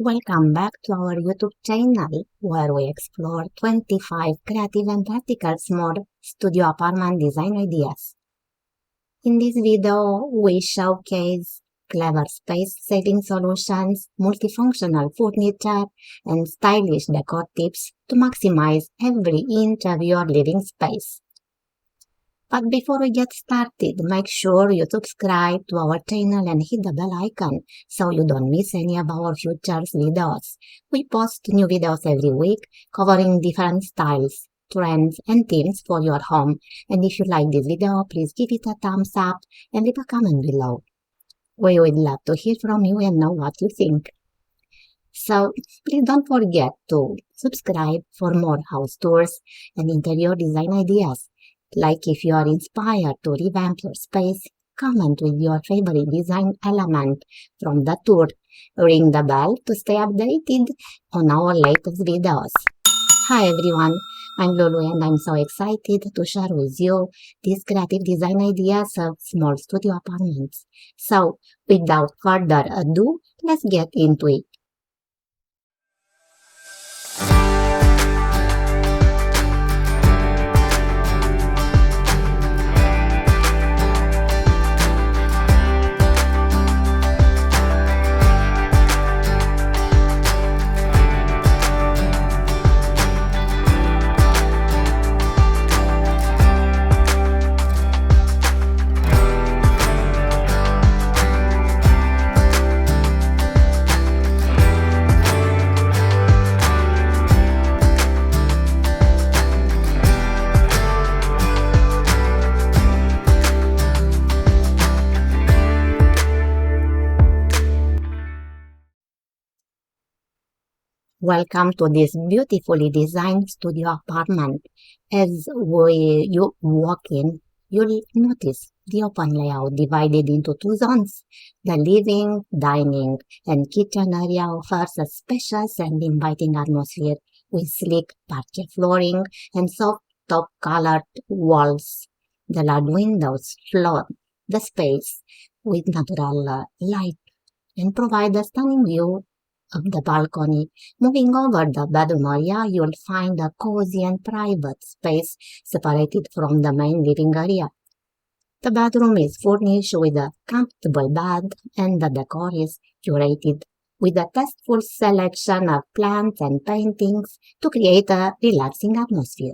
Welcome back to our YouTube channel where we explore 25 creative and practical small studio apartment design ideas. In this video, we showcase clever space-saving solutions, multifunctional furniture, and stylish decor tips to maximize every inch of your living space. But before we get started, make sure you subscribe to our channel and hit the bell icon so you don't miss any of our future videos. We post new videos every week covering different styles, trends, and themes for your home. And if you like this video, please give it a thumbs up and leave a comment below. We would love to hear from you and know what you think. So please don't forget to subscribe for more house tours and interior design ideas. Like if you are inspired to revamp your space, comment with your favorite design element from the tour. Ring the bell to stay updated on our latest videos. Hi everyone, I'm Lulu and I'm so excited to share with you these creative design ideas of small studio apartments. So without further ado, let's get into it. Welcome to this beautifully designed studio apartment. As you walk in, you'll notice the open layout divided into two zones. The living, dining, and kitchen area offers a spacious and inviting atmosphere with sleek parquet flooring and soft top-colored walls. The large windows flood the space with natural light and provide a stunning view of the balcony. Moving over the bedroom area, you'll find a cozy and private space separated from the main living area. The bedroom is furnished with a comfortable bed and the decor is curated with a tasteful selection of plants and paintings to create a relaxing atmosphere.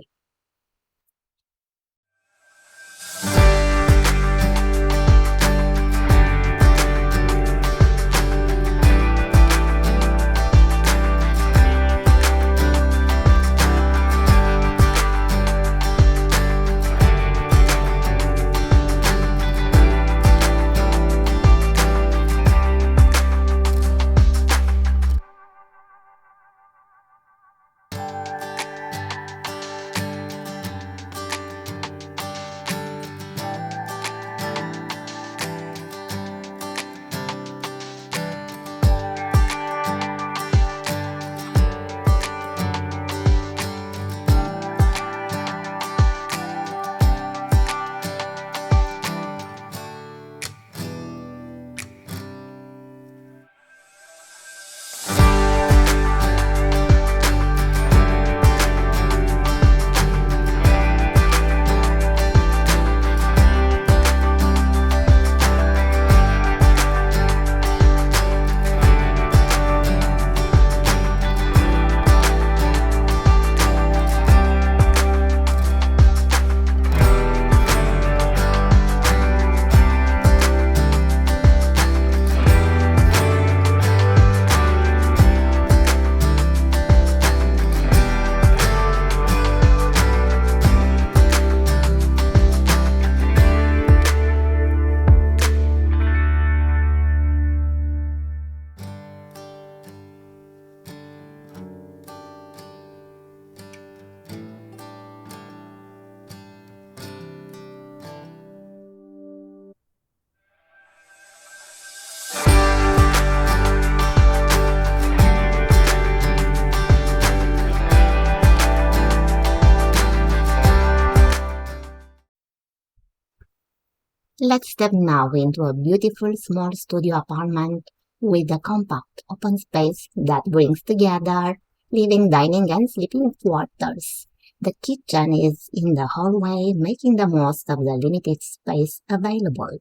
Let's step now into a beautiful small studio apartment with a compact open space that brings together living, dining, and sleeping quarters. The kitchen is in the hallway, making the most of the limited space available.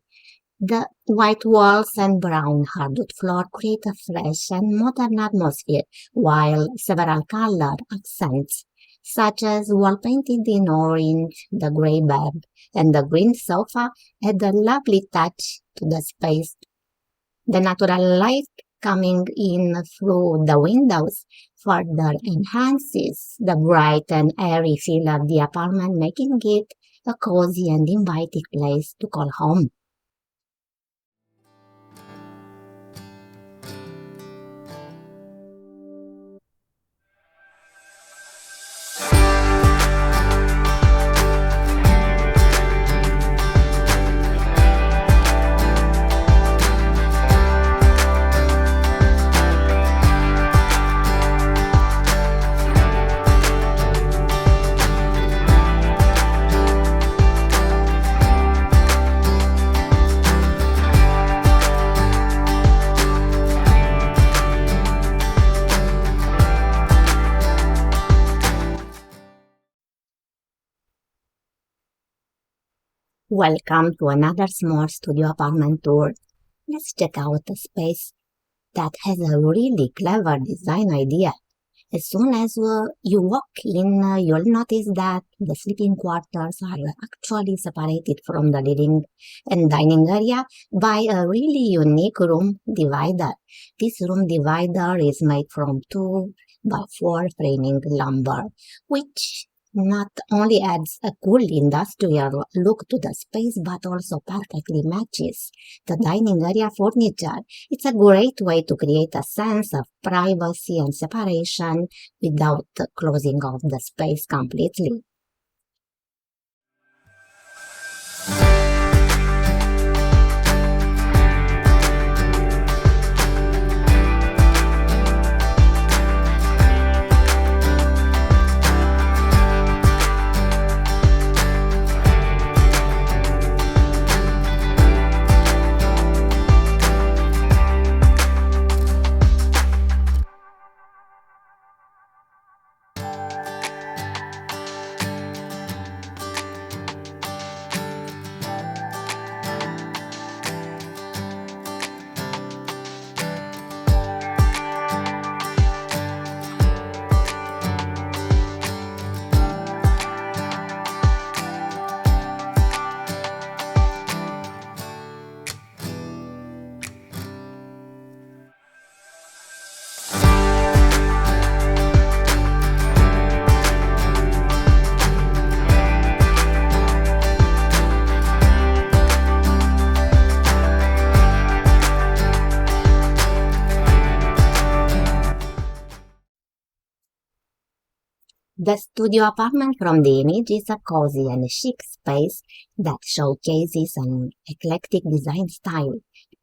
The white walls and brown hardwood floor create a fresh and modern atmosphere, while several color accents, such as wall painted in orange, the gray bed, and the green sofa, add a lovely touch to the space. The natural light coming in through the windows further enhances the bright and airy feel of the apartment, making it a cozy and inviting place to call home. Welcome to another small studio apartment tour. Let's check out a space that has a really clever design idea. As soon as you walk in, you'll notice that the sleeping quarters are actually separated from the living and dining area by a really unique room divider. This room divider is made from 2 by 4 framing lumber, which not only adds a cool industrial look to the space but also perfectly matches the dining area furniture. It's a great way to create a sense of privacy and separation without closing off the space completely. The studio apartment from the image is a cozy and chic space that showcases an eclectic design style.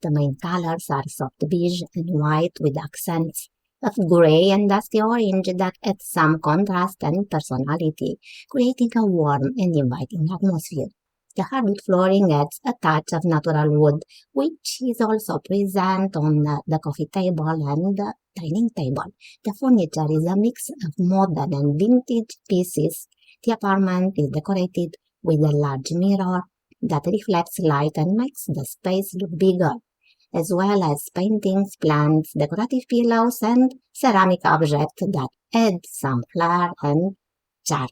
The main colors are soft beige and white with accents of gray and dusty orange that add some contrast and personality, creating a warm and inviting atmosphere. The hardwood flooring adds a touch of natural wood, which is also present on the coffee table and the dining table. The furniture is a mix of modern and vintage pieces. The apartment is decorated with a large mirror that reflects light and makes the space look bigger, as well as paintings, plants, decorative pillows, and ceramic objects that add some flair and charm.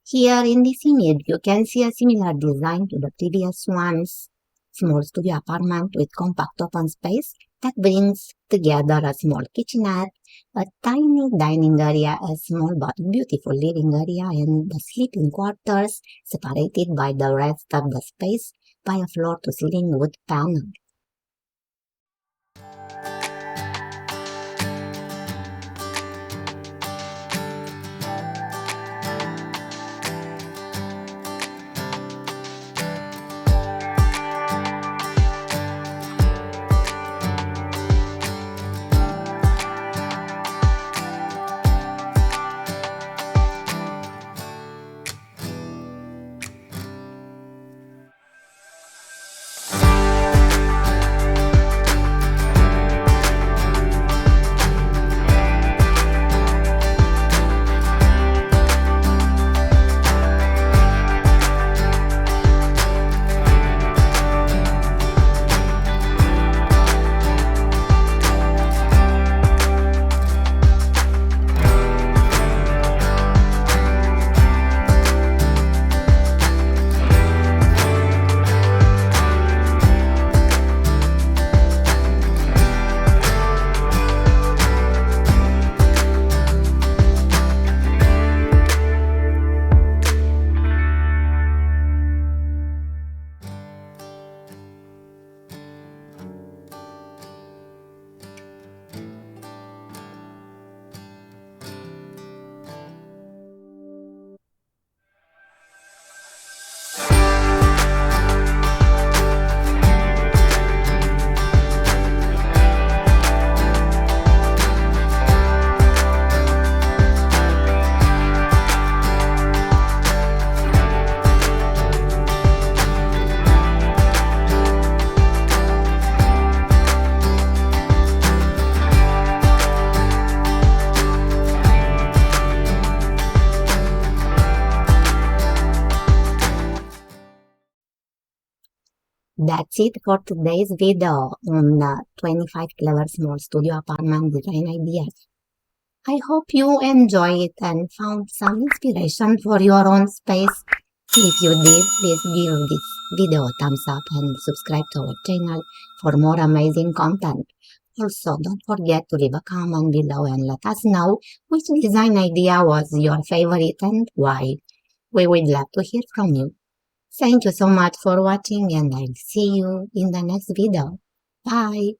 Here in this image, you can see a similar design to the previous ones. Small studio apartment with compact open space that brings together a small kitchenette, a tiny dining area, a small but beautiful living area, and the sleeping quarters separated by the rest of the space by a floor-to-ceiling wood panel. That's it for today's video on 25 clever small studio apartment design ideas. I hope you enjoy it and found some inspiration for your own space. If you did, please give this video a thumbs up and subscribe to our channel for more amazing content. Also, don't forget to leave a comment below and let us know which design idea was your favorite and why. We would love to hear from you. Thank you so much for watching and I'll see you in the next video. Bye!